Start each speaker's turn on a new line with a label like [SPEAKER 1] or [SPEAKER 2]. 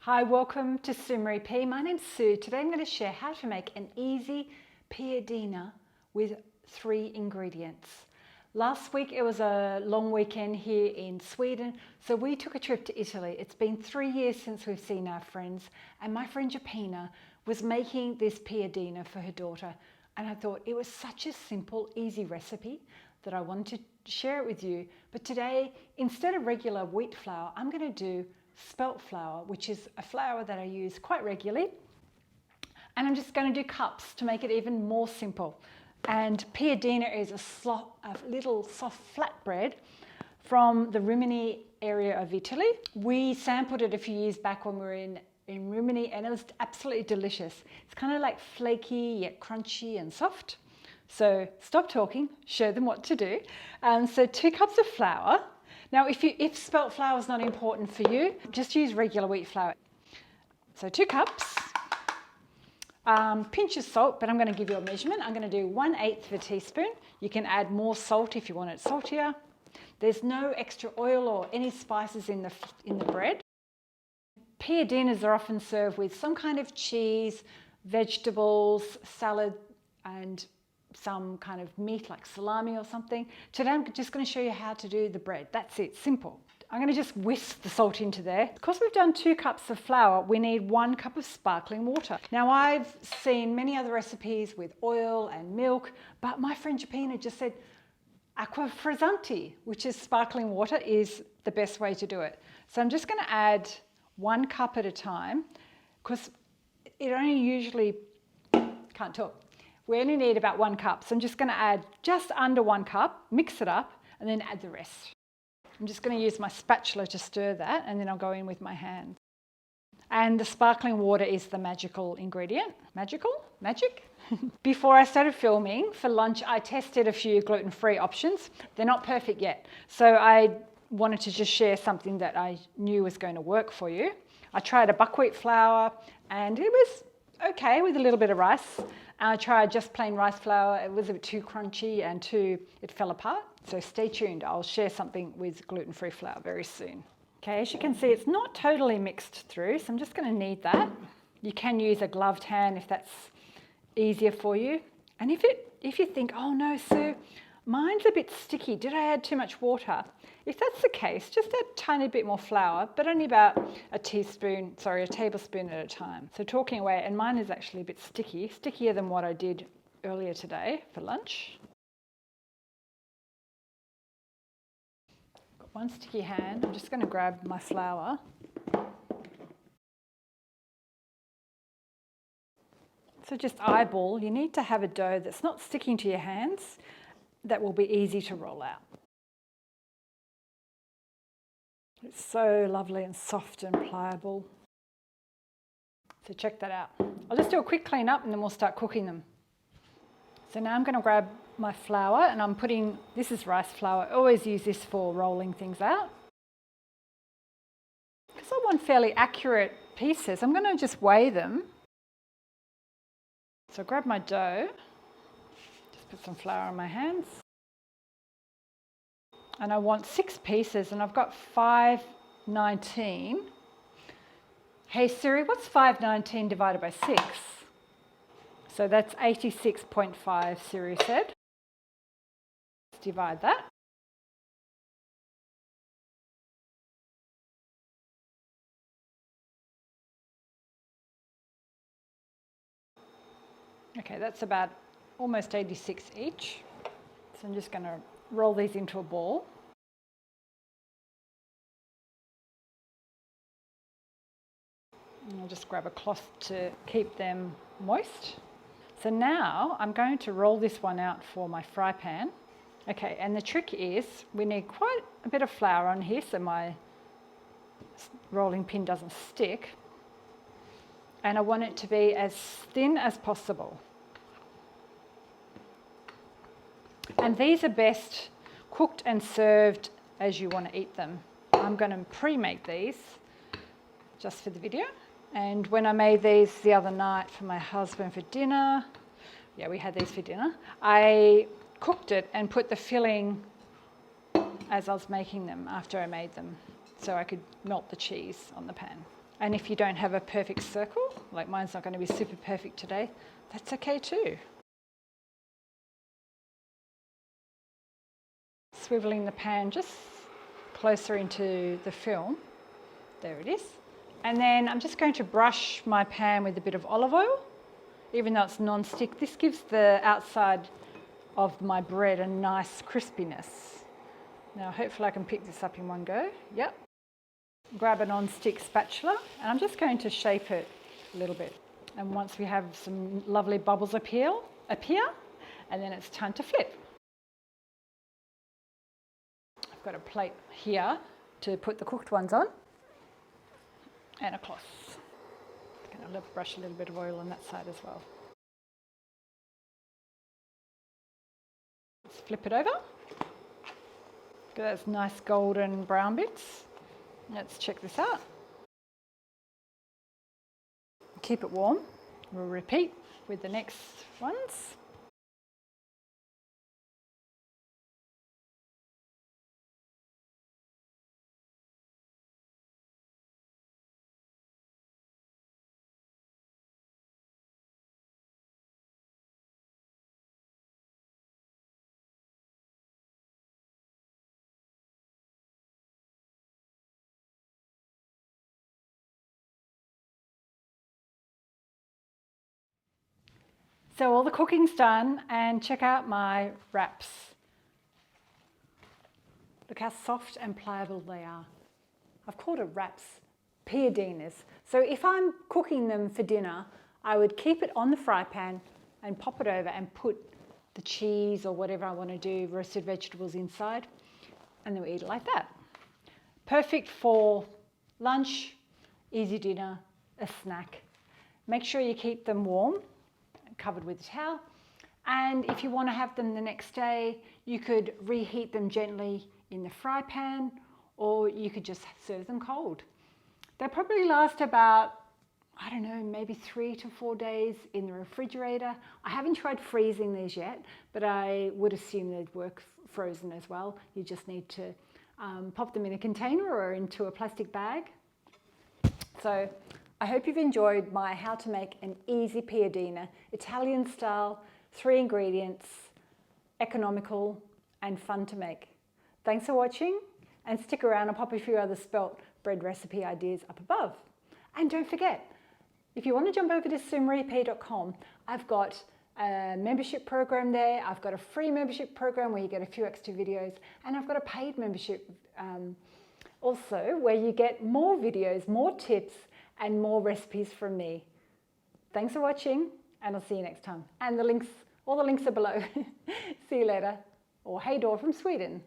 [SPEAKER 1] Hi, welcome to Savoury P. My name's Sue. Today I'm going to share how to make an easy piadina with 3 ingredients. Last week it was a long weekend here in Sweden, so we took a trip to Italy. It's been 3 years since we've seen our friends, and my friend Gepinna was making this piadina for her daughter, and I thought it was such a simple, easy recipe that I wanted to share it with you. But today, instead of regular wheat flour, I'm going to do spelt flour, which is a flour that I use quite regularly. And I'm just going to do cups to make it even more simple. And piadina is a little soft flatbread from the Rimini area of Italy. We sampled it a few years back when we were in Rimini, and it was absolutely delicious. It's kind of like flaky yet crunchy and soft. So stop talking, show them what to do. So 2 cups of flour. Now, if spelt flour is not important for you, just use regular wheat flour. So 2 cups, pinch of salt, but I'm going to give you a measurement. I'm going to do 1/8 of a teaspoon. You can add more salt if you want it saltier. There's no extra oil or any spices in the bread. Piadinas are often served with some kind of cheese, vegetables, salad, and some kind of meat like salami or something. Today I'm just going to show you how to do the bread. That's it, simple. I'm going to just whisk the salt into there. Because we've done 2 cups of flour, we need 1 cup of sparkling water. Now, I've seen many other recipes with oil and milk, but my friend Gepinna just said acqua frizzante, which is sparkling water, is the best way to do it. So I'm just going to add 1 cup at a time, because it only usually, can't talk. We only need about 1 cup. So I'm just going to add just under 1 cup, mix it up, and then add the rest. I'm just going to use my spatula to stir that, and then I'll go in with my hands. And the sparkling water is the magical ingredient. Magic? Before I started filming for lunch, I tested a few gluten-free options. They're not perfect yet. So I wanted to just share something that I knew was going to work for you. I tried a buckwheat flour, and it was okay with a little bit of rice. I tried just plain rice flour. It was a bit too crunchy and it fell apart. So stay tuned. I'll share something with gluten-free flour very soon. Okay, as you can see, it's not totally mixed through, so I'm just going to knead that. You can use a gloved hand if that's easier for you. And if you think, oh no, Sue, mine's a bit sticky, did I add too much water? If that's the case, just add a tiny bit more flour, but only about a tablespoon at a time. So talking away, and mine is actually a bit sticky, stickier than what I did earlier today for lunch. Got 1 sticky hand. I'm just going to grab my flour. So just eyeball. You need to have a dough that's not sticking to your hands, that will be easy to roll out. It's so lovely and soft and pliable. So check that out. I'll just do a quick clean up and then we'll start cooking them. So now I'm going to grab my flour, and I'm putting, this is rice flour. I always use this for rolling things out. Because I want fairly accurate pieces, I'm going to just weigh them. So grab my dough, just put some flour on my hands. And I want 6 pieces, and I've got 5/19. Hey Siri, what's 5/19 divided by 6? So that's 86.5, Siri said. Let's divide that. Okay, that's about almost 86 each. So I'm just going to roll these into a ball. And I'll just grab a cloth to keep them moist. So now I'm going to roll this one out for my fry pan. Okay, and the trick is we need quite a bit of flour on here so my rolling pin doesn't stick. And I want it to be as thin as possible. And these are best cooked and served as you want to eat them. I'm going to pre-make these just for the video. And when I made these the other night for my husband for dinner, yeah, we had these for dinner, I cooked it and put the filling as I was making them after I made them, so I could melt the cheese on the pan. And if you don't have a perfect circle, like mine's not going to be super perfect today, that's okay too. Swiveling the pan just closer into the film. There it is. And then I'm just going to brush my pan with a bit of olive oil, even though it's non-stick. This gives the outside of my bread a nice crispiness. Now hopefully I can pick this up in one go. Yep. Grab a non-stick spatula and I'm just going to shape it a little bit. And once we have some lovely bubbles appear, and then it's time to flip. I've got a plate here to put the cooked ones on and a cloth. I'm going to brush a little bit of oil on that side as well. Let's flip it over. Got those nice golden brown bits. Let's check this out. Keep it warm. We'll repeat with the next ones. So all the cooking's done, and check out my wraps. Look how soft and pliable they are. I've called it wraps, piadinas. So if I'm cooking them for dinner, I would keep it on the fry pan and pop it over and put the cheese or whatever I want to do, roasted vegetables inside, and then we eat it like that. Perfect for lunch, easy dinner, a snack. Make sure you keep them warm, covered with a towel. And if you want to have them the next day, you could reheat them gently in the fry pan, or you could just serve them cold. They'll probably last about, I don't know, maybe 3 to 4 days in the refrigerator. I haven't tried freezing these yet, but I would assume they'd work frozen as well. You just need to pop them in a container or into a plastic bag. So I hope you've enjoyed my how to make an easy piadina, Italian style, 3 ingredients, economical and fun to make. Thanks for watching, and stick around. I'll pop a few other spelt bread recipe ideas up above. And don't forget, if you want to jump over to savoury.com, I've got a membership program there. I've got a free membership program where you get a few extra videos, and I've got a paid membership also where you get more videos, more tips, and more recipes from me. Thanks for watching, and I'll see you next time. And the links, all the links are below. See you later. Or hey door from Sweden.